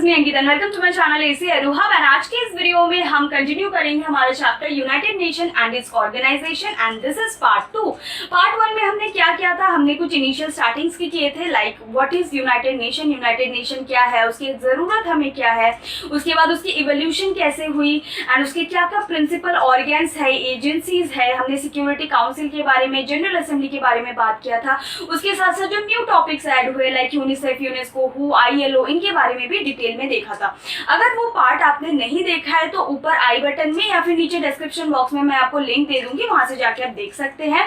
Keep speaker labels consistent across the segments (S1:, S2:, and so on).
S1: Is me Ankita, welcome to my channel एसी अरुहब। And आज के इस वीडियो में हम कंटिन्यू करेंगे हमारा chapter United Nation and its organisation and this is part 2। Part 1 में हमने क्या किया था, हमने कुछ इनिशियल स्टार्टिंग्स की किए थे, like what is United nation क्या है, उसकी ज़रूरत हमें क्या है, उसके बाद उसकी इवोल्यूशन कैसे हुई एंड उसके क्या क्या प्रिंसिपल ऑर्गेन्स है, एजेंसीज है। हमने सिक्योरिटी काउंसिल के बारे में, जनरल असेंबली के बारे में बात किया था। उसके साथ साथ जो न्यू टॉपिक्स ऐड हुए like UNICEF, UNESCO, who, ILO, इनके बारे में भी डिटेल में देखा था। अगर वो पार्ट आपने नहीं देखा है तो ऊपर आई बटन में या फिर नीचे डिस्क्रिप्शन बॉक्स में मैं आपको लिंक दे दूंगी, वहां से जाके आप देख सकते हैं।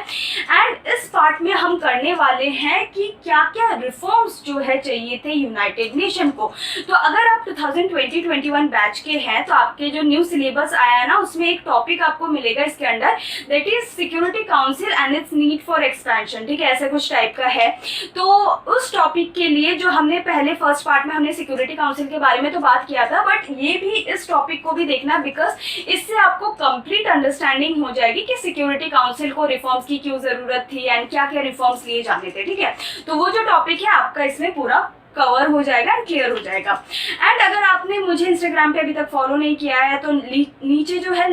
S1: एंड इस पार्ट में हम करने वाले हैं कि क्या क्या रिफॉर्म्स जो है चाहिए थे यूनाइटेड नेशन को। तो अगर आप 2020-21 बैच के हैं तो आपके जो न्यू सिलेबस आया है ना, उसमें एक टॉपिक आपको मिलेगा इसके under, that is security council and it's need for expansion. ठीक है, ऐसे कुछ टाइप का है। तो उस टॉपिक के लिए जो हमने पहले फर्स्ट पार्ट में हमने सिक्योरिटी काउंसिल के बारे में तो बात किया था, बट ये भी इस टॉपिक को भी देखना, बिकॉज इससे आपको कंप्लीट अंडरस्टैंडिंग हो जाएगी कि सिक्योरिटी काउंसिल को रिफॉर्म्स की क्यों जरूरत थी एंड क्या क्या रिफॉर्म्स लिए जाने थे। ठीक है, तो वो जो टॉपिक है आपका इसमें पूरा कवर हो जाएगा एंड क्लियर हो जाएगा। एंड अगर आपने मुझे इंस्टाग्राम पे अभी तक फॉलो नहीं किया है तो नीचे जो है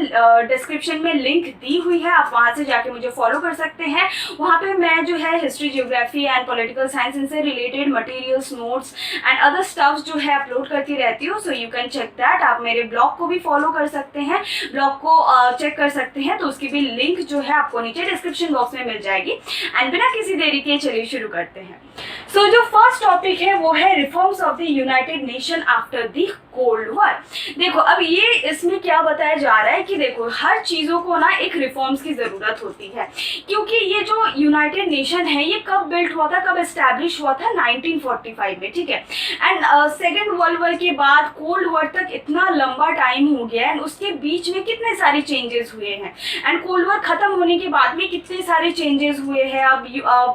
S1: डिस्क्रिप्शन में लिंक दी हुई है, आप वहां से जाके मुझे फॉलो कर सकते हैं। वहां पे मैं जो है history, geography and political science, इनसे related materials, notes and other stuffs जो है अपलोड करती रहती हूँ। So you can check that. आप मेरे ब्लॉग को भी फॉलो कर सकते हैं, ब्लॉग को चेक कर सकते हैं, तो उसकी भी लिंक जो है आपको नीचे डिस्क्रिप्शन बॉक्स में मिल जाएगी। एंड बिना किसी देरी के चलिए शुरू करते हैं। सो जो फर्स्ट टॉपिक है वो है reforms of the United nation after the cold war. देखो अब ये इसमें क्या बताया जा रहा है कि देखो हर चीजों को ना एक रिफॉर्म्स की जरूरत होती है, क्योंकि ये जो यूनाइटेड नेशन है ये कब बिल्ट हुआ था, कब एस्टैब्लिश हुआ था, 1945 में। ठीक है, एंड सेकेंड वर्ल्ड वॉर के बाद कोल्ड वॉर तक इतना लंबा टाइम हो गया एंड उसके बीच में कितने सारे चेंजेस हुए हैं। एंड कोल्ड वॉर खत्म होने के बाद में कितने सारे चेंजेस हुए हैं। अब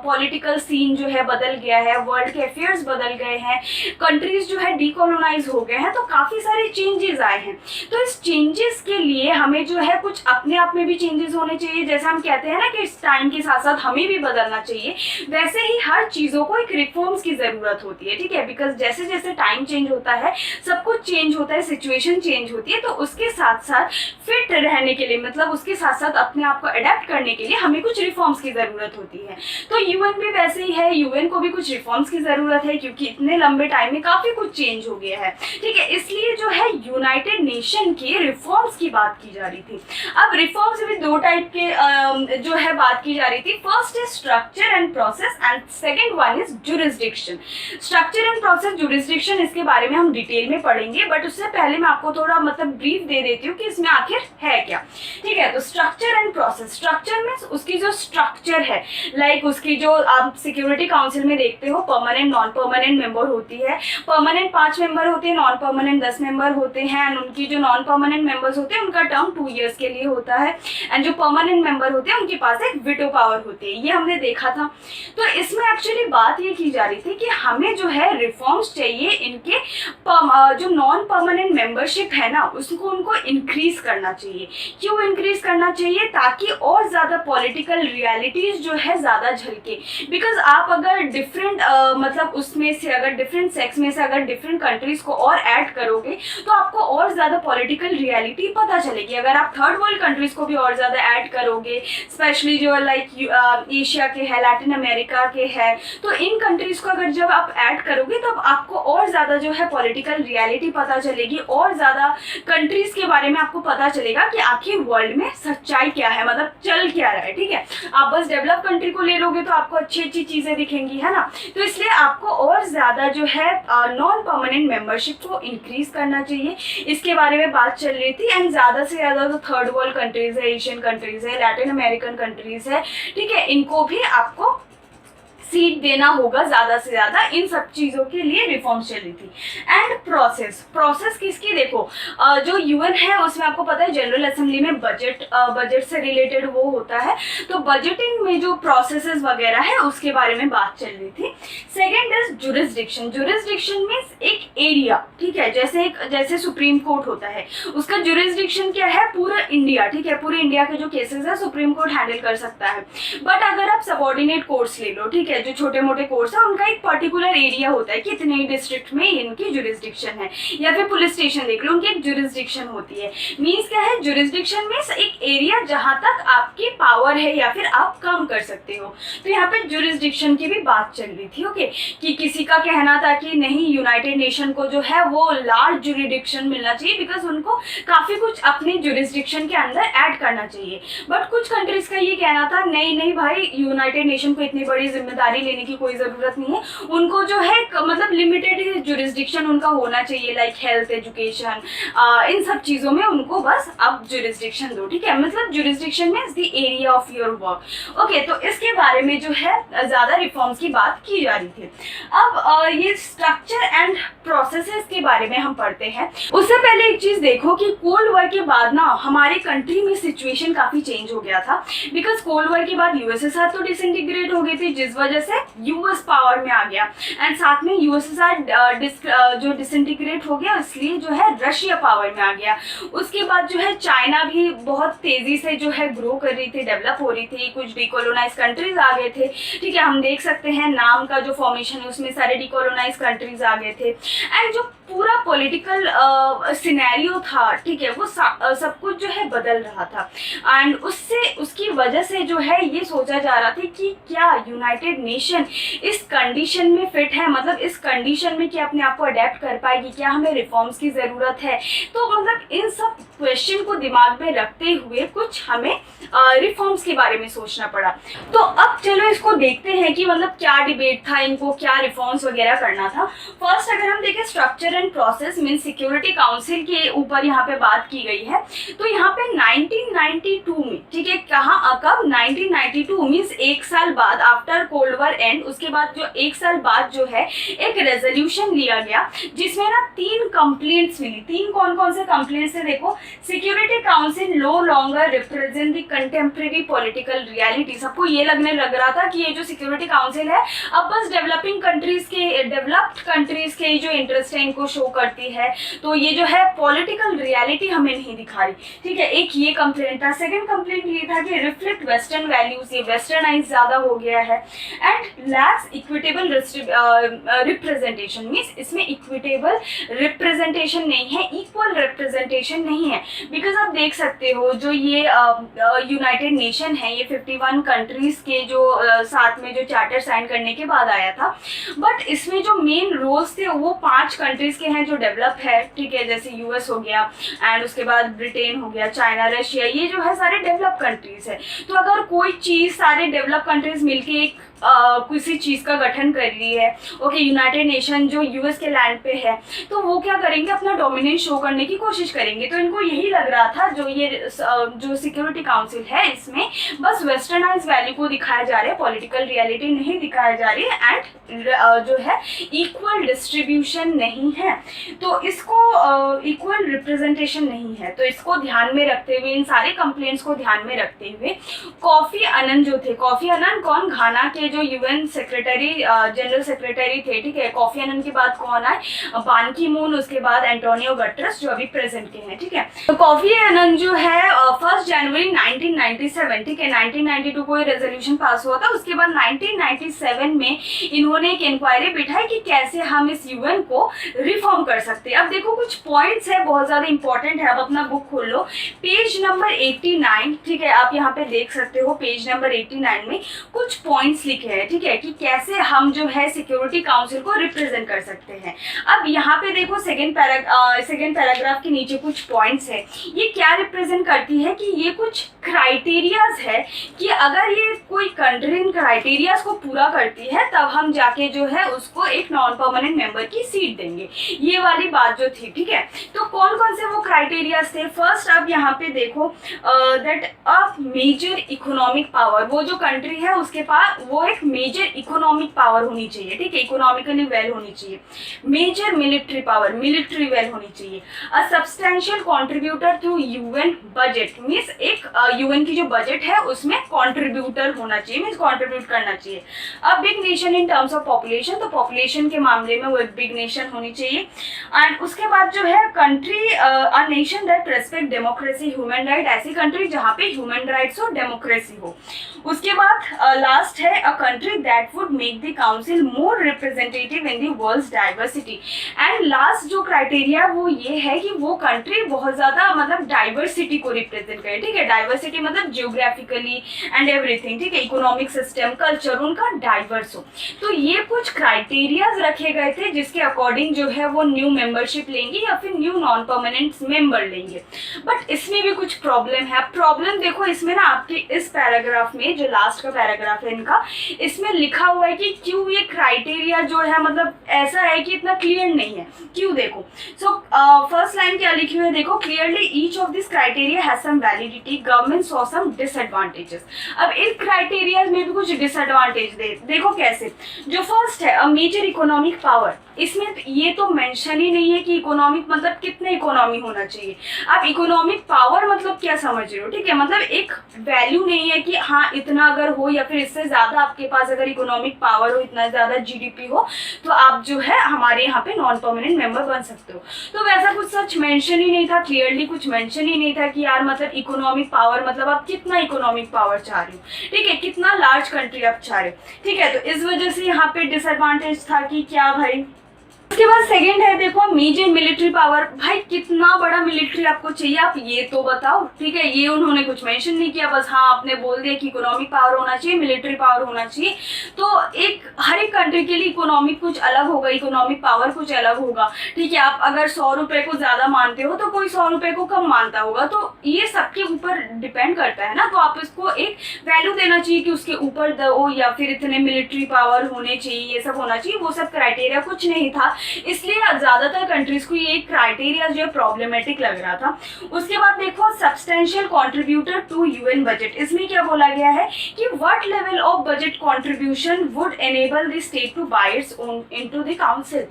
S1: पॉलिटिकल सीन जो है बदल गया है, वर्ल्ड के अफेयर्स बदल गए हैं, कंट्रीज जो है डीकोलोनाइज हो गए हैं, तो काफी सारे चेंजेस आए हैं। तो इस चेंजेस के लिए हमें जो है कुछ अपने आप में भी चेंजेस होने चाहिए। जैसे हम कहते हैं ना कि इस टाइम के साथ साथ हमें भी बदलना चाहिए, वैसे ही हर चीजों को एक रिफॉर्म्स की जरूरत होती है। ठीक है, बिकॉज जैसे जैसे टाइम चेंज होता है, सब कुछ चेंज होता है, सिचुएशन चेंज होती है, तो उसके साथ साथ फिट रहने के लिए, मतलब उसके साथ साथ अपने आप को अडेप्ट करने के लिए हमें कुछ रिफॉर्म्स की जरूरत होती है। तो यूएन भी वैसे ही है, यूएन को भी कुछ रिफॉर्म्स की जरूरत है, क्योंकि इतने लंबे टाइम में काफी कुछ चेंज हो गया है। ठीक है, इसलिए जो है यूनाइटेड नेशन के रिफॉर्म्स की बात की जा रही थी। अब रिफॉर्म्स में दो टाइप के जो है बात की जा रही थी। First is structure and process and second one is jurisdiction. Structure and process, jurisdiction, इसके बारे में हम डिटेल में पढ़ेंगे, बट उससे पहले मैं आपको थोड़ा मतलब ब्रीफ दे देती हूँ कि इसमें आखिर है क्या। ठीक है, तो स्ट्रक्चर एंड प्रोसेस, स्ट्रक्चर में उसकी जो स्ट्रक्चर है, लाइक उसकी जो आप सिक्योरिटी काउंसिल में देखते हो परमानेंट, नॉन परमानेंट मेंबर होती है। परमानेंट 5 मेंबर होते हैं, नॉन परमानेंट 10 मेंबर होते हैं। एंड उनकी जो नॉन परमानेंट मेंबर्स होते हैं उनका टर्म 2 इयर्स के लिए होता है। एंड जो परमानेंट मेंबर होते हैं उनके पास एक वीटो पावर होती है, ये हमने देखा था। तो इसमें एक्चुअली बात ये की जा रही थी कि हमें जो है रिफॉर्म्स चाहिए, इनके जो नॉन परमानेंट मेंबरशिप है ना, उसको उनको इंक्रीज करना चाहिए। क्यों इंक्रीज करना चाहिए? ताकि और ज्यादा पॉलिटिकल रियलिटीज जो है ज्यादा झलके। बिकॉज आप अगर डिफरेंट मतलब उसमें से अगर डिफरेंट सेक्स में से अगर डिफरेंट कंट्रीज को और ऐड करोगे तो आपको और ज्यादा पॉलिटिकल रियलिटी पता चलेगी। अगर आप थर्ड वर्ल्ड कंट्रीज को भी और ज्यादा ऐड करोगे, स्पेशली जो लाइक एशिया के है, लैटिन अमेरिका के है, तो इन कंट्रीज को अगर जब आप ऐड करोगे तो आपको और ज्यादा जो है पॉलिटिकल रियलिटी पता चलेगी, और ज्यादा कंट्रीज के बारे में आपको पता चलेगा कि आखिर वर्ल्ड में सच्चाई क्या है, मतलब चल क्या रहा है। ठीक है, आप बस डेवलप कंट्री को ले लोगे तो आपको अच्छी अच्छी चीजें दिखेंगी, है ना। तो इसलिए आपको और ज्यादा जो है नॉन परमानेंट मेंबरशिप को इंक्रीज करना चाहिए, इसके बारे में बात चल रही थी। एंड ज्यादा से ज्यादा तो थर्ड वर्ल्ड कंट्रीज है, एशियन कंट्रीज है, लैटिन अमेरिकन कंट्रीज है, ठीक है, इनको भी आपको सीट देना होगा ज्यादा से ज्यादा। इन सब चीजों के लिए रिफॉर्म्स चल रही थी। एंड प्रोसेस किसकी, देखो जो यूएन है उसमें आपको पता है जनरल असेंबली में बजट से रिलेटेड वो होता है, तो बजटिंग में जो प्रोसेसेस वगैरह है उसके बारे में बात चल रही थी। Second is jurisdiction. Jurisdiction means एक एरिया, ठीक है, जैसे सुप्रीम कोर्ट होता है, उसका जुरिस्डिक्शन क्या है, पूरा इंडिया। ठीक है, पूरे इंडिया के जो केसेस है सुप्रीम कोर्ट हैंडल कर सकता है। बट अगर आप सबॉर्डिनेट कोर्ट्स ले लो, ठीक है, है, जो छोटे मोटे कोर्ट्स है उनका एक पर्टिकुलर एरिया होता है कि इतने डिस्ट्रिक्ट में इनकी जुरिस्डिक्शन है, या फिर पुलिस स्टेशन देख लो उनकी एक जुरिस्डिक्शन होती है। मीन्स क्या है, जुरिस्डिक्शन मीन्स एक एरिया जहाँ तक आपकी पावर है या फिर आप काम कर सकते हो। तो यहाँ पे जुरिस्डिक्शन की भी बात चल रही थी, ओके, कि किसी का कहना था कि नहीं, यूनाइटेड नेशन को जो है वो लार्ज जुरिस्डिक्शन मिलना चाहिए बिकॉज उनको काफ़ी कुछ अपने जुरिस्डिक्शन के अंदर ऐड करना चाहिए। बट कुछ कंट्रीज़ का ये कहना था नहीं नहीं भाई, यूनाइटेड नेशन को इतनी बड़ी जिम्मेदारी लेने की कोई ज़रूरत नहीं है, उनको जो है मतलब लिमिटेड जुरिस्डिक्शन उनका होना चाहिए, लाइक हेल्थ, एजुकेशन, इन सब चीज़ों में उनको बस अब जुरिस्डिक्शन दो, ठीक है। मतलब jurisdiction means the area of your work, okay. तो इसके बारे में जो है ज़्यादा रिफॉर्म्स की बात की जा रही थी। अब ये स्ट्रक्चर एंड प्रोसेसेस के बारे में हम पढ़ते हैं। उससे पहले एक चीज़ देखो कि कोल्ड वॉर के बाद ना हमारे कंट्री में सिचुएशन काफ़ी चेंज हो गया था, बिकॉज कोल्ड वॉर के बाद यूएसएसआर तो डिसइंटीग्रेट हो गई थी, जिस वजह से यूएस पावर में आ गया, एंड साथ में यूएसएसआर जो डिसइंटीग्रेट हो गया इसलिए जो है रशिया पावर में आ गया। उसके बाद जो है चाइना भी बहुत तेजी से जो है ग्रो कर रही थी, डेवलप हो रही थी, कुछ डिकोलोनाइज कंट्रीज आ गए थे, ठीक है। हम देख सकते हैं नाम का जो फॉर्मेशन है उसमें सारे डिकोलोनाइज कंट्रीज आ गए थे, एंड जो पूरा पॉलिटिकल सिनेरियो था, ठीक है, वो सब कुछ जो है बदल रहा था, एंड उसकी वजह से जो है ये सोचा जा रहा था कि क्या यूनाइटेड नेशन इस कंडीशन में फिट है, मतलब इस कंडीशन में क्या अपने आप को अडेप्ट कर पाएगी, क्या हमें रिफॉर्म्स की ज़रूरत है। तो मतलब इन सब क्वेश्चन को दिमाग में रखते हुए कुछ हमें रिफॉर्म्स के बारे में सोचना पड़ा। तो अब चलो इसको देखते हैं कि मतलब क्या डिबेट था, इनको क्या रिफॉर्म्स वगैरह करना था। फर्स्ट अगर हम देखें structure and process mean security council के ऊपर यहाँ पे बात की गई है। तो यहाँ पे 1992 में, ठीक है, कहाँ कब 1992 मीन्स एक साल बाद, आफ्टर कोल्ड वॉर एंड, उसके बाद जो एक साल बाद जो है एक रेजोल्यूशन लिया गया जिसमें ना 3 कंप्लेंट्स मिली। 3 कौन कौन से कंप्लेंट्स है देखो, security council no longer represent the contemporary political reality. सबको ये लगने लग रहा था कि ये जो सिक्योरिटी काउंसिल है अब बस डेवलप्ड कंट्रीज के जो इंटरेस्ट है इनको शो करती है, तो ये जो है पॉलिटिकल रियलिटी हमें नहीं दिखा रही, ठीक है। एक ये कंप्लेंट था। सेकंड कंप्लेंट ये था कि रिफ्लेक्ट वेस्टर्न वैल्यूज, ये वेस्टर्नाइज ज्यादा हो गया है, and lakhs equitable representation means इसमें इक्विटेबल रिप्रेजेंटेशन नहीं है, इक्वल रिप्रेजेंटेशन नहीं है। बिकॉज आप देख सकते हो जो ये यूनाइटेड नेशन है, ये 51 कंट्रीज के जो साथ में जो चार्टर साइन करने के बाद आया था, बट इसमें जो मेन रोल्स थे वो 5 कंट्रीज के हैं जो डेवलप है, ठीक है, जैसे यूएस हो गया, एंड उसके बाद ब्रिटेन हो गया, चाइना, रशिया, ये जो है सारे डेवलप कंट्रीज है। तो अगर कोई चीज़ सारे डेवलप कंट्रीज मिलके एक किसी चीज़ का गठन कर रही है, ओके, यूनाइटेड नेशन जो यूएस के लैंड पे है, तो वो क्या करेंगे, अपना डोमिनेंस शो करने की कोशिश करेंगे। तो इनको यही लग रहा था जो सिक्योरिटी काउंसिल है इसमें बस वेस्टर्नाइज वैल्यू को दिखाया जा रहा है, पॉलिटिकल रियलिटी नहीं दिखाया जा रही है, एंड जो है इक्वल डिस्ट्रीब्यूशन नहीं है, तो इसको इक्वल रिप्रेजेंटेशन नहीं है। तो इसको ध्यान में रखते हुए, इन सारे कंप्लेंट्स को ध्यान में रखते हुए कोफी अनन जो थे, कोफी अनन कौन, घाना के जो यूएन सेक्रेटरी, जनरल सेक्रेटरी थे, ठीक है। कोफी अनन के बाद कौन आए, बान की मून, उसके बाद एंटोनियो गटरेस जो अभी प्रेजेंट के हैं, ठीक है। तो कोफी अनन जो है 1 जनवरी 1997, ठीक है, 1992 को ये रेजोल्यूशन पास हुआ था। उसके बाद 1997 में इन्होंने एक इंक्वायरी बिठाई कि कैसे हम इस यूएन को रिफॉर्म कर सकते हैं। अब देखो कुछ पॉइंट्स है, बहुत ज्यादा इंपॉर्टेंट है। अब अपना बुक खोल लो, पेज नंबर 89, ठीक है, आप यहाँ पे देख सकते हो पेज नंबर 89 में कुछ पॉइंट्स लिखे हैं, ठीक है, कि कैसे हम जो है सिक्योरिटी काउंसिल को रिप्रेजेंट कर सकते हैं। अब यहाँ पे देखो सेकेंड पैराग्राफ के नीचे कुछ पॉइंट्स है। ये क्या रिप्रेजेंट करती है कि ये कुछ क्राइटेरियाज है कि अगर ये कोई कंट्री इन क्राइटेरियाज को पूरा करती है तब हम जाके जो है उसको एक नॉन परमानेंट मेंबर की सीट देंगे, ये वाली बात जो थी, ठीक है। तो कौन कौन से वो क्राइटेरियाज थे। फर्स्ट अब यहाँ पे देखो that a major economic power, वो जो कंट्री है उसके पास वो एक मेजर इकोनॉमिक पावर होनी चाहिए, ठीक है, इकोनॉमिकली वेल होनी चाहिए। Major military power, military well होनी चाहिए। A substantial contributor to UN budget means एक यूएन की जो बजट है उसमें कॉन्ट्रीब्यूटर होना चाहिए, मीन्स कॉन्ट्रीब्यूट करना चाहिए। A big nation in terms of population, तो पॉपुलेशन के मामले में वो एक बिग नेशन होनी चाहिए। एंड उसके बाद जो है country, a nation that respect democracy, human right, ऐसी कंट्री जहाँ पे ह्यूमन राइट्स हो, डेमोक्रेसी हो। उसके बाद लास्ट है अ country that would make the council more representative in the world's diversity. And last जो criteria वो ये है कि वो country बहुत ज़्यादा मतलब diversity को represent करे, ठीक है. Diversity मतलब geographically and everything, ठीक है. Economic system, culture उनका diverse हो. तो ये कुछ criteria रखे गए थे जिसके according जो है वो new membership लेंगे या फिर new non permanent member लेंगे. बट इसमें भी कुछ प्रॉब्लम है. प्रॉब्लम देखो इसमें ना आपके इस पैराग्राफ में जो लास्ट का पैराग्राफ है इनका, इसमें लिखा हुआ है कि क्यों ये क्राइटेरिया जो है मतलब ऐसा है कि इतना क्लियर नहीं है. क्यों देखो, सो फर्स्ट लाइन क्या लिखी हुई है देखो, clearly each of this criteria has some validity, government saw some disadvantages. अब इन क्राइटेरिया में भी कुछ डिसएडवांटेज देखो कैसे. जो फर्स्ट है अ मेजर इकोनॉमिक पावर, इसमें ये तो मेंशन ही नहीं है कि इकोनॉमिक मतलब कितने इकोनॉमी होना चाहिए. आप इकोनॉमिक पावर मतलब क्या समझ रहे हो, ठीक है. मतलब एक वैल्यू नहीं है कि हाँ इतना अगर हो या फिर इससे ज्यादा आपके पास अगर इकोनॉमिक पावर हो, इतना ज्यादा जीडीपी हो तो आप जो है हमारे यहाँ पे नॉन परमानेंट मेंबर बन सकते हो. तो वैसा कुछ सच मेंशन ही नहीं था, क्लियरली कुछ मेंशन ही नहीं था कि यार मतलब इकोनॉमिक पावर मतलब आप कितना इकोनॉमिक पावर चाह रहे हो, ठीक है, कितना लार्ज कंट्री आप चाह रहे हो, ठीक है. तो इस वजह से यहाँ पे डिसएडवांटेज था कि क्या भाई. उसके बाद सेकंड है देखो मेजर मिलिट्री पावर. भाई कितना बड़ा मिलिट्री आपको चाहिए, आप ये तो बताओ, ठीक है. ये उन्होंने कुछ मेंशन नहीं किया, बस हाँ आपने बोल दिया कि इकोनॉमिक पावर होना चाहिए, मिलिट्री पावर होना चाहिए. तो एक हर एक कंट्री के लिए इकोनॉमिक कुछ अलग होगा, इकोनॉमिक पावर कुछ अलग होगा, ठीक है. आप अगर 100 रुपए को ज्यादा मानते हो तो कोई 100 रुपए को कम मानता होगा. तो ये सबके ऊपर डिपेंड करता है ना. तो आप इसको एक वैल्यू देना चाहिए कि उसके ऊपर दो या फिर इतने मिलिट्री पावर होने चाहिए, ये सब होना चाहिए. वो सब क्राइटेरिया कुछ नहीं था, इसलिए ज्यादातर कंट्रीज को ये क्राइटेरिया जो है प्रॉब्लमेटिक लग रहा था. उसके बाद देखो substantial contributor to UN budget. इसमें क्या बोला गया है कि what level of budget contribution would enable the state to buy its own into the council.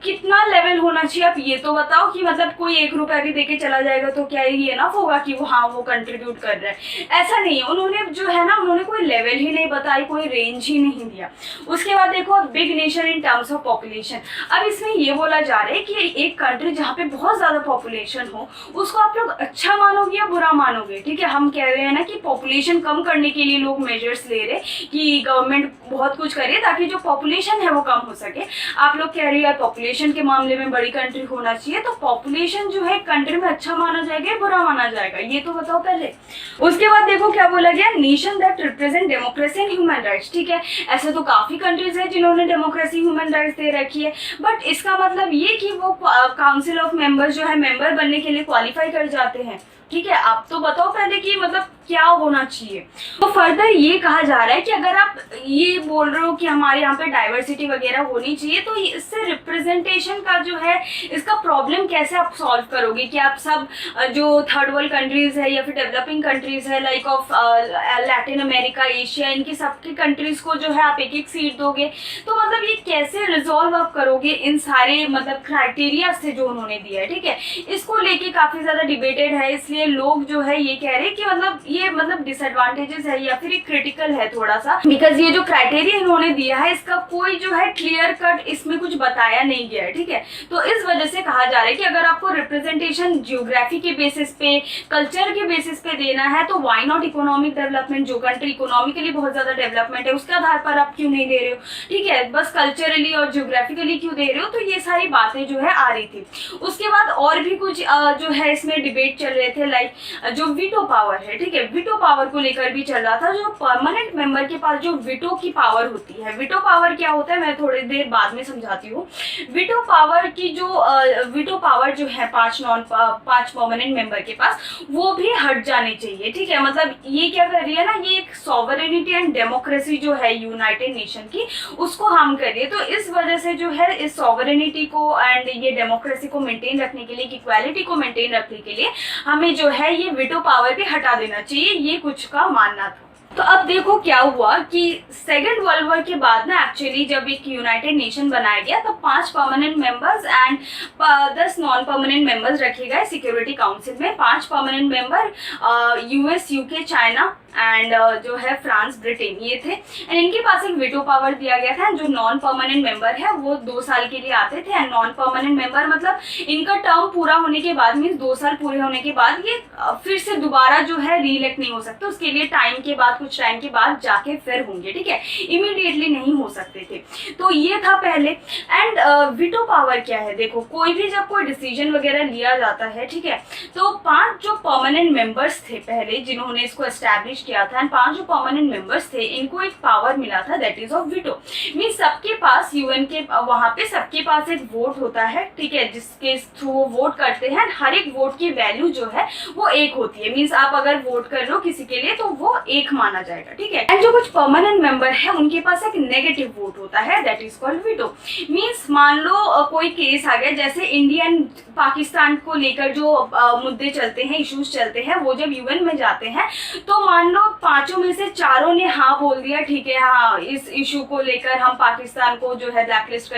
S1: कितना लेवल होना चाहिए आप ये तो बताओ. कि मतलब कोई 1 रुपया भी देके चला जाएगा तो क्या ये ना होगा कि वो हाँ वो कंट्रीब्यूट कर रहा है. ऐसा नहीं है. उन्होंने जो है ना उन्होंने कोई लेवल ही नहीं बताई, कोई रेंज ही नहीं दिया. उसके बाद देखो big nation in terms of population. अब इसमें ये बोला जा रहा है कि एक कंट्री जहाँ पे बहुत ज्यादा पॉपुलेशन हो उसको आप लोग अच्छा मानोगे या बुरा मानोगे, ठीक है. हम कह रहे हैं ना कि पॉपुलेशन कम करने के लिए लोग मेजर्स ले रहे कि गवर्नमेंट बहुत कुछ करे ताकि जो पॉपुलेशन है वो कम हो सके. आप लोग कह रहे हैं पॉपुलेशन के मामले में बड़ी कंट्री होना चाहिए. तो पॉपुलेशन जो है कंट्री में अच्छा माना जाएगा या बुरा माना जाएगा ये तो बताओ पहले. उसके बाद देखो क्या बोला गया, nation that represent democracy and human rights, ठीक है. ऐसे तो काफी कंट्रीज है जिन्होंने डेमोक्रेसी ह्यूमन राइट्स दे रखी है, बट इसका मतलब ये कि वो काउंसिल ऑफ मेंबर्स जो है मेंबर बनने के लिए क्वालिफाई कर जाते हैं, ठीक है. आप तो बताओ पहले कि मतलब क्या होना चाहिए. तो फर्दर ये कहा जा रहा है कि अगर आप ये बोल रहे हो कि हमारे यहाँ पे डाइवर्सिटी वगैरह होनी चाहिए तो इससे रिप्रेजेंटेशन का जो है इसका प्रॉब्लम कैसे आप सॉल्व करोगे. कि आप सब जो थर्ड वर्ल्ड कंट्रीज है या फिर डेवलपिंग कंट्रीज है like of Latin America, Asia, इनकी सबकी कंट्रीज को जो है आप एक एक सीट दोगे. तो मतलब ये कैसे रिजॉल्व आप करोगे इन सारे मतलब क्राइटेरिया से जो उन्होंने दिया है, ठीक है. इसको लेके काफी ज्यादा डिबेटेड है. इसलिए लोग जो है ये कह रहे हैं कि मतलब ये मतलब डिसएडवांटेजेस है या फिर क्रिटिकल है थोड़ा सा, बिकॉज ये जो क्राइटेरिया इन्होंने दिया है इसका कोई जो है क्लियर कट इसमें कुछ बताया नहीं गया है, ठीक है. तो इस वजह से कहा जा रहा है कि अगर आपको रिप्रेजेंटेशन जियोग्राफी के बेसिस पे, कल्चर के बेसिस पे देना है तो व्हाई नॉट इकोनॉमिक डेवलपमेंट. जो कंट्री इकोनॉमिकली बहुत ज्यादा डेवलपमेंट है उसके आधार पर आप क्यों नहीं दे रहे हो, ठीक है. बस कल्चरली और जियोग्राफिकली क्यों दे रहे हो. तो ये सारी बातें जो है आ रही थी. उसके बाद और भी कुछ जो है इसमें डिबेट चल रहे थे लाइक जो वीटो पावर है, ठीक है. वीटो पावर को लेकर भी चल रहा था. जो परमानेंट मेंबर के पास जो वीटो की पावर होती है, वीटो पावर क्या होता है मैं थोड़ी देर बाद में समझाती हूँ. वीटो पावर की जो वीटो पावर जो है 5 परमानेंट मेंबर के पास वो भी हट जाने चाहिए, ठीक है. मतलब ये क्या कर रही है ना, ये एक सॉवरेनिटी एंड डेमोक्रेसी जो है यूनाइटेड नेशन की उसको हार्म कर रही है. तो इस वजह से जो है इस सॉवरेनिटी को एंड ये डेमोक्रेसी को मेंटेन रखने के लिए, इक्वालिटी को मेंटेन रखने के लिए हमें जो है ये वीटो पावर भी हटा देना चाहिए, ये कुछ का मानना था. तो अब देखो क्या हुआ कि सेकेंड वर्ल्ड वॉर के बाद ना एक्चुअली जब एक यूनाइटेड नेशन बनाया गया तो 5 permanent members and 10 non permanent members रखे गए सिक्योरिटी काउंसिल में. 5 permanent member US, UK, China and जो है फ्रांस, ब्रिटेन, ये थे. एंड इनके पास एक वीटो पावर दिया गया था. जो नॉन परमानेंट मेंबर है वो 2 साल के लिए आते थे. एंड नॉन परमानेंट मेंबर मतलब इनका टर्म पूरा होने के बाद मीन्स 2 साल पूरे होने के बाद ये फिर से दोबारा जो है री इलेक्ट नहीं हो सकते. उसके लिए टाइम के बाद कुछ टाइम के बाद जाके फिर होंगे, ठीक है, इमीडिएटली नहीं हो सकते थे। तो ये था पहले। एंड वीटो पावर क्या है, देखो कोई भी जब कोई डिसीजन वगैरह लिया जाता है, ठीक है, तो 5 जो परमानेंट मेंबर्स थे पहले जिन्होंने इसको एस्टैब्लिश किया था, एंड 5 जो परमानेंट मेंबर्स थे इनको एक पावर मिला था, that is of veto. Means सबके पास यूएन के वहां पे सबके पास एक वोट होता है, ठीक है, जिसके थ्रू वो वोट करते हैं। हर एक वोट की वैल्यू जो है वो 1 होती है। मींस आप अगर वोट कर रहे हो किसी के लिए तो वो 1 माना जाएगा, ठीक है। एंड जो कुछ परमानेंट मेंबर है उनके पास एक नेगेटिव वोट होता है, that is called veto. Means मान लो कोई केस आ गया, जैसे इंडिया एंड पाकिस्तान को लेकर जो मुद्दे चलते हैं, इश्यूज चलते हैं, वो जब यूएन में जाते हैं तो मान लो 5 में से 4 ने हाँ बोल दिया, ठीक है, हाँ इस इशू को लेकर हम पाकिस्तान को जो है ब्लैकलिस्ट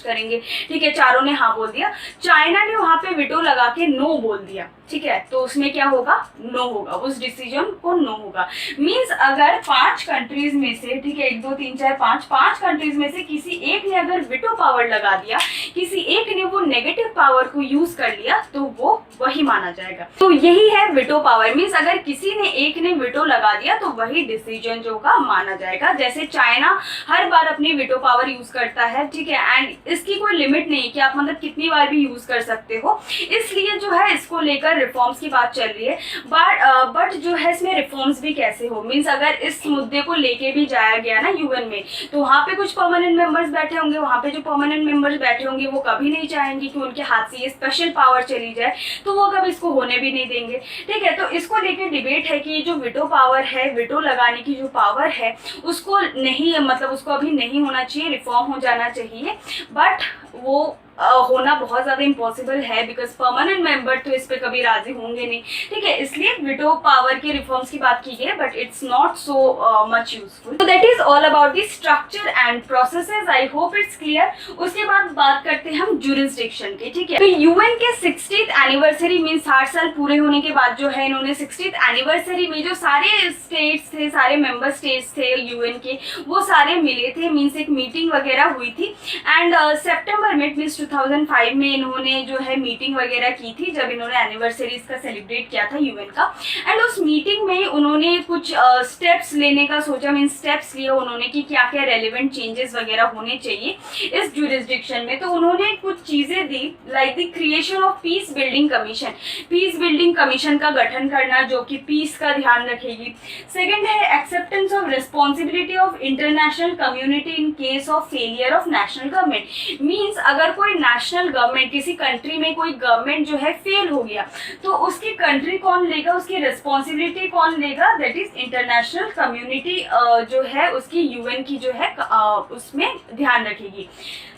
S1: करेंगे, ठीक है, 4 ने हाँ बोल दिया। चाइना ने वहां पे वीटो लगा के नो बोल दिया, ठीक है, तो उसमें क्या होगा, नो होगा, उस डिसीजन को नो होगा। मींस अगर 5 कंट्रीज में से, ठीक है, 1 2 3 4 5 कंट्रीज में से किसी एक ने अगर वीटो पावर लगा दिया, किसी एक ने वो नेगेटिव पावर को यूज कर लिया, तो वो वही माना जाएगा। तो यही है वीटो पावर। मींस अगर किसी ने एक ने वीटो लगा दिया तो वही डिसीजन जो का माना जाएगा। जैसे चाइना हर बार अपनी वीटो पावर यूज करता है, ठीक है, एंड इसकी कोई लिमिट नहीं कि आप मतलब कितनी बार भी यूज कर सकते हो, इसलिए जो है इसको लेकर रिफॉर्म्स की बात चल रही है। बट जो है इसमें रिफॉर्म्स भी कैसे हो, मींस अगर इस मुद्दे को लेके भी जाया गया ना यूएन में, तो वहाँ पे कुछ परमानेंट मेंबर्स बैठे होंगे, वहाँ पे जो परमानेंट मेंबर्स बैठे होंगे वो कभी नहीं चाहेंगे कि उनके हाथ से ये स्पेशल पावर चली जाए, तो वो कभी इसको होने भी नहीं देंगे, ठीक है। तो इसको लेके डिबेट है कि जो वीटो पावर है, वीटो लगाने की जो पावर है, उसको नहीं, मतलब उसको अभी नहीं होना चाहिए, रिफॉर्म हो जाना चाहिए। बट वो होना बहुत ज़्यादा इम्पॉसिबल है, बिकॉज परमानेंट मेंबर तो इस पे कभी राजी होंगे नहीं, ठीक है, इसलिए वीटो पावर के रिफॉर्म्स की बात की गई, but it's not so much useful. तो that is all about the structure and processes. I hope it's clear. उसके बाद बात करते हैं हम जुरिस्डिक्शन की, ठीक है। तो यूएन के 60th एनिवर्सरी मीन 60 साल पूरे होने के बाद जो है इन्होंने 60th एनिवर्सरी में जो सारे स्टेट्स थे, सारे मेंबर स्टेट्स थे यूएन के, वो सारे मिले थे, मीन्स एक मीटिंग वगैरह हुई थी। एंड सितंबर में मीन्स 2005 में इन्होंने जो है मीटिंग वगैरह की थी, जब इन्होंने एनिवर्सरी इसका सेलिब्रेट किया था यूएन का। एंड उस मीटिंग में उन्होंने कुछ स्टेप्स लेने का सोचा, मीन स्टेप्स लिए उन्होंने कि क्या क्या रेलिवेंट चेंजेस वगैरह होने चाहिए इस जुरिस्डिक्शन में। तो उन्होंने कुछ चीजें दी, like the creation of peace building commission, peace building commission का गठन करना जो कि पीस का ध्यान रखेगी। सेकेंड है acceptance of responsibility of international community in case of failure of national government. Means अगर कोई नेशनल गवर्नमेंट, किसी कंट्री में कोई गवर्नमेंट जो है फेल हो गया, तो उसकी कंट्री कौन लेगा, उसकी रिस्पॉन्सिबिलिटी कौन लेगा, दैट इज इंटरनेशनल कम्युनिटी जो है उसकी यूएन की जो है उसमें ध्यान रखेगी।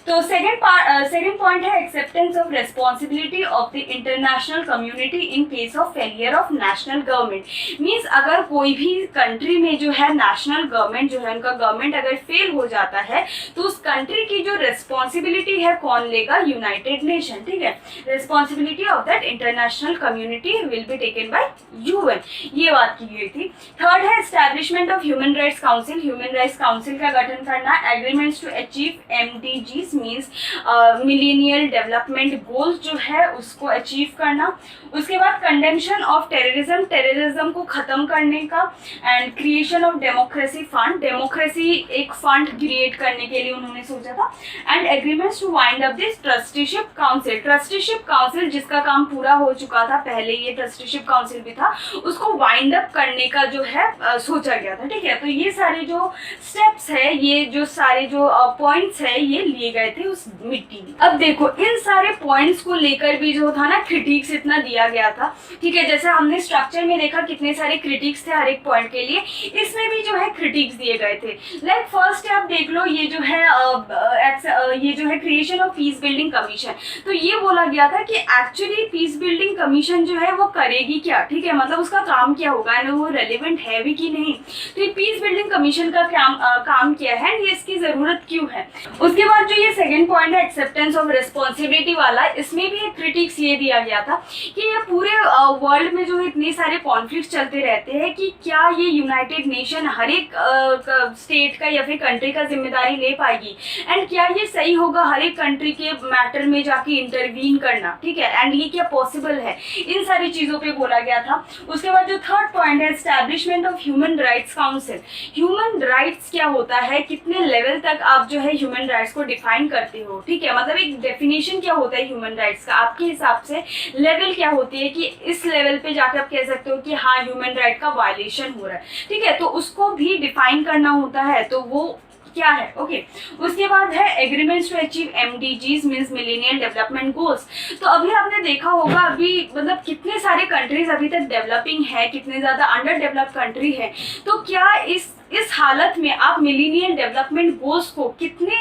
S1: तो सेकंड पॉइंट है acceptance of responsibility of the international community in case of failure of national government. Means अगर कोई भी कंट्री में जो है नेशनल गवर्नमेंट जो है उनका गवर्नमेंट अगर फेल हो जाता है, तो उस कंट्री की जो रिस्पॉन्सिबिलिटी है कौन लेगा, यूनाइटेड नेशन, ठीक है। Responsibility of that international community will be taken by UN, ये बात की गई थी। थर्ड है establishment of human rights council, human rights council का गठन करना। Agreements to achieve MDGs means millennial development goals जो है उसको अचीव करना। उसके बाद कंडेंशन ऑफ टेररिज्म, टेररिज्म को खत्म करने का। And creation of democracy fund, democracy एक फंड क्रिएट करने के लिए उन्होंने सोचा था। And agreements to wind up this trusteeship council, trusteeship council जिसका काम पूरा हो चुका था, पहले ये ट्रस्टीशिप काउंसिल भी था, उसको वाइंड अप करने का जो है सोचा गया था, ठीक है। तो ये सारे जो स्टेप्स है, ये जो सारे जो पॉइंट्स है, ये लिए गए थे उस मीटिंग में। अब देखो इन सारे पॉइंट्स को लेकर भी जो था ना क्रिटिक्स इतना दिया गया था, ठीक है। जैसे हमने स्ट्रक्चर में देखा कितने सारे क्रिटिक्स थे हर एक पॉइंट के लिए, इसमें भी जो है क्रिटिक्स दिए गए थे। लाइक फर्स्ट आप देख लो, ये जो है creation of peace building commission. तो ये बोला गया था कि एक्चुअली पीस बिल्डिंग कमीशन जो है वो करेगी क्या, ठीक है, मतलब उसका काम क्या होगा, एंड वो रेलिवेंट है भी कि नहीं। तो ये पीस बिल्डिंग कमीशन का काम क्या है, ये इसकी जरूरत क्यों है। उसके बाद जो ये ये सेकंड पॉइंट है एक्सेप्टेंस ऑफ रिस्पॉन्सिबिलिटी वाला। इसमें भी एक क्रिटिक्स ये दिया गया था कि ये पूरे वर्ल्ड में जो है इतने सारे कॉन्फ्लिक्ट चलते रहते हैं कि क्या ये यूनाइटेड नेशन हर एक स्टेट का या फिर कंट्री का जिम्मेदारी ले पाएगी, एंड क्या ये सही होगा हर एक कंट्री के मैटर में जाके इंटरवीन करना, ठीक है, एंड ये क्या पॉसिबल है, इन सारी चीज़ों पे बोला गया था। उसके बाद जो थर्ड पॉइंट है establishment of human rights council. Human rights क्या होता है, कितने लेवल तक आप जो है ह्यूमन राइट्स को डिफाइन करते हो, ठीक है, मतलब एक डेफिनेशन क्या होता है ह्यूमन राइट्स का, आपके हिसाब से लेवल क्या होती है कि इस लेवल पे जाकर आप कह सकते हो कि हाँ ह्यूमन राइट का वायलेशन हो रहा है, ठीक है, तो उसको भी डिफाइन करना होता है, तो वो क्या है, ओके। उसके बाद है agreements to achieve MDGs means millennial development goals. तो अभी आपने देखा होगा अभी मतलब कितने सारे कंट्रीज अभी तक डेवलपिंग है, कितने ज़्यादा अंडर डेवलप्ड कंट्री है, तो क्या इस हालत में आप मिलेनियल डेवलपमेंट गोल्स को कितने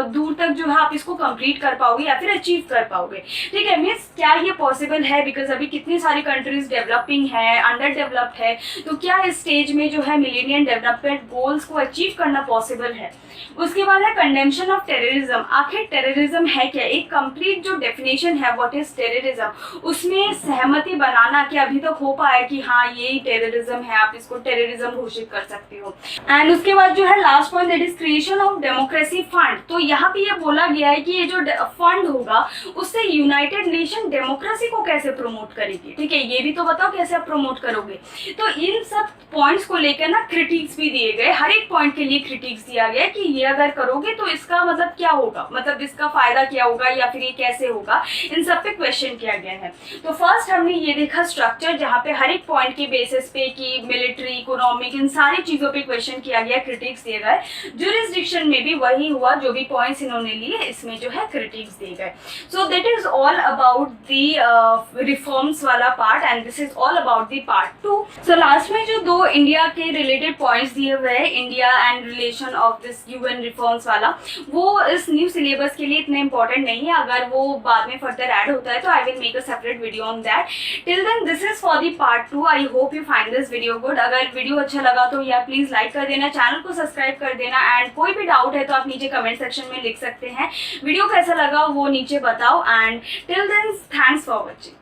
S1: दूर तक जो है आप इसको कंप्लीट कर पाओगे या फिर अचीव कर पाओगे, ठीक है, मीन्स क्या ये पॉसिबल है, बिकॉज अभी कितनी सारी कंट्रीज डेवलपिंग है, अंडर डेवलप्ड है, तो क्या इस स्टेज में जो है मिलेनियल डेवलपमेंट गोल्स को अचीव करना पॉसिबल है। उसके बाद है कंडेम्पशन ऑफ टेररिज्म। आखिर टेररिज्म है क्या, एक कंप्लीट जो डेफिनेशन है व्हाट इज टेररिज्म, उसमें सहमति बनाना कि अभी तक हो पाया कि हाँ यही टेररिज्म है, आप इसको टेररिज्म घोषित कर सकते हो। एंड उसके बाद जो है last point that is creation of democracy fund. तो यहाँ पे ये बोला गया है कि ये जो फंड होगा उससे यूनाइटेड नेशन डेमोक्रेसी को कैसे प्रमोट करेगी, ठीक है, ये भी तो बताओ कैसे आप प्रमोट करोगे। तो इन सब पॉइंट्स को लेकर ना क्रिटिक्स भी दिए गए, हर एक पॉइंट के लिए क्रिटिक्स दिया गया कि ये अगर करोगे तो इसका मतलब क्या होगा, मतलब इसका फायदा क्या होगा या फिर ये कैसे होगा, इन सब पे क्वेश्चन किया गया है। तो फर्स्ट हमने ये देखा स्ट्रक्चर, जहाँ पे हर एक पॉइंट के बेसिस पे कि मिलिट्री, इकोनॉमिक, इन सारी चीजों पे क्वेश्चन किया गया, क्रिटिक्स दिए गए। जुरिस्डिक्शन में भी वही हुआ, जो भी पॉइंट्स इन्होंने लिए इसमें जो है क्रिटिक्स दिए गए। So that is all about the reforms वाला part and this is all about the part 2। So last में जो दो इंडिया के रिलेटेड पॉइंट्स दिए हुए हैं, India and relation of this UN reforms वाला, वो इस न्यू सिलेबस के लिए इतना इंपॉर्टेंट नहीं है, अगर वो बाद में फर्दर ऐड होता है तो I will make a separate video on that. Till then this is for the part 2। I hope you find this video good. अगर वीडियो अच्छा लगा तो यार प्लीज लाइक कर देना, चैनल को सब्सक्राइब कर देना, एंड कोई भी डाउट है तो आप नीचे कमेंट सेक्शन में लिख सकते हैं। वीडियो कैसा लगा वो नीचे बताओ, and till then thanks for watching.